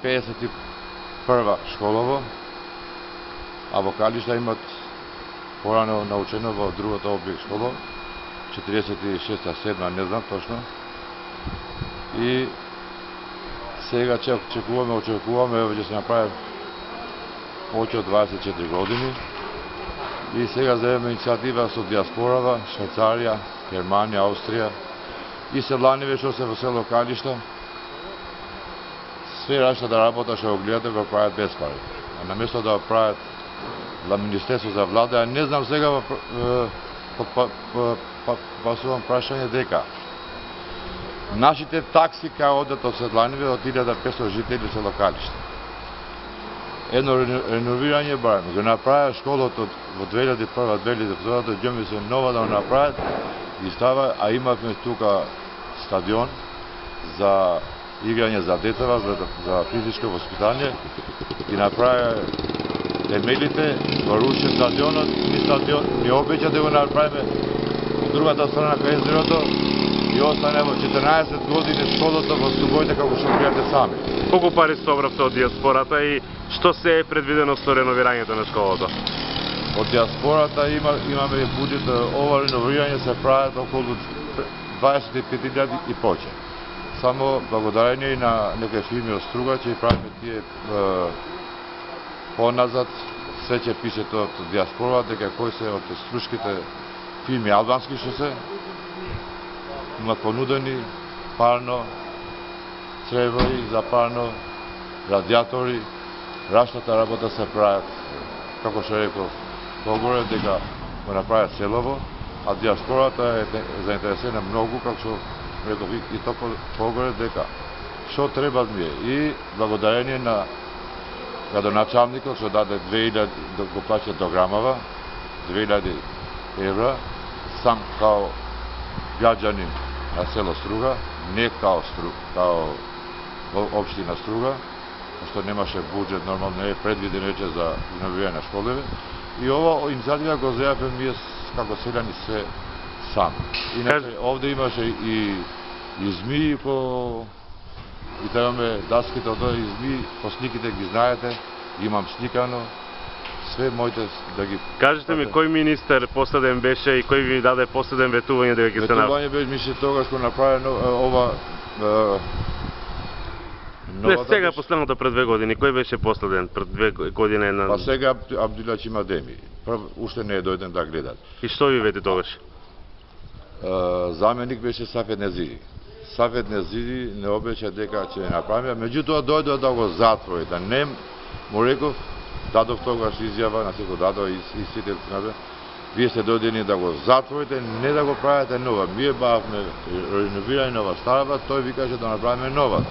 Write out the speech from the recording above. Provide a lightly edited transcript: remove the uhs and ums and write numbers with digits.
51 школово, а во Калишта имат порано научено во другото објект школа, 46-та, 7-та, не знам точно. И сега очекуваме, ќе се направи повеќе од 24 години. И сега земеме иницијатива со диаспорава, Швајцарија, Германија, Австрија и селаниве што се во село Калишта. Све рашта да работа што го гледате го прават без пари. А наместо да го прават за Министерство за влада, не знам сега пасувам прашање дека нашите такси кај одат од Седланиве од 1500 жители село Калишта. Едно реновирање барем, го направи школото во 2001-2002, дојдеме се нова да го направат, ги става, а имавме тука стадион за играње за децава, за физичко воспитание, ги направи темелите, го руши стадионот, ни обеќа да го направиме од другата страна кај езерото и остане во 14 години школото во Стубојте како што гледате сами. Колку пари собравте од диаспората и што се е предвидено со реновирањето на школото? Од диаспората имаме буџет, ова реновирање се прават околу 25.000 и повеќе. Само благодарение на некои фирми од Струга ќе правиме тие поназад, све ќе пише тоа од диаспората, дека кои се од струшките фирми албански што се имат понудени парно, цревои за парно, радиатори, раштата работа се прават, како што реков, погоре дека го направат селово, а диаспората е заинтересена многу, како што реков и то погоре дека што треба ми е. И благодарение на градоначалникот што даде 2000 да го плаќа до грамава, 2000 евра, сам као граѓанин на село Струга, не као општина Струга, што немаше буџет, нормално не е предвиден вече за реновирање на школите. И ова иницијатива го земавме ние како селјани се сами. Иначе овде имаше и змии и имаме даските од овие змии, по сниките ги знаете, имам сникано, све моите да ги... Кажете ми, кој министер последен беше и кој ви даде последен ветување дека ќе се направи? Ветување беше мише тогаш кога направи ова... Не, сега последното пред 2 години, кој беше последен пред 2 години? Па сега Абдулач има деми. Уште не е дојден да гледат. И што ви вети тогаш? Заменик беше Сафет Незири. Сафет Незири не обеќа дека ќе направи, меѓутоа дојде да го затвори, да не му реков, дадов тогаш изјава на секој дадов и сите вие сте дојдени да го затворите, не да го правите нова. Ние бавме реновирање нова старава, тој ви каже да направиме новата.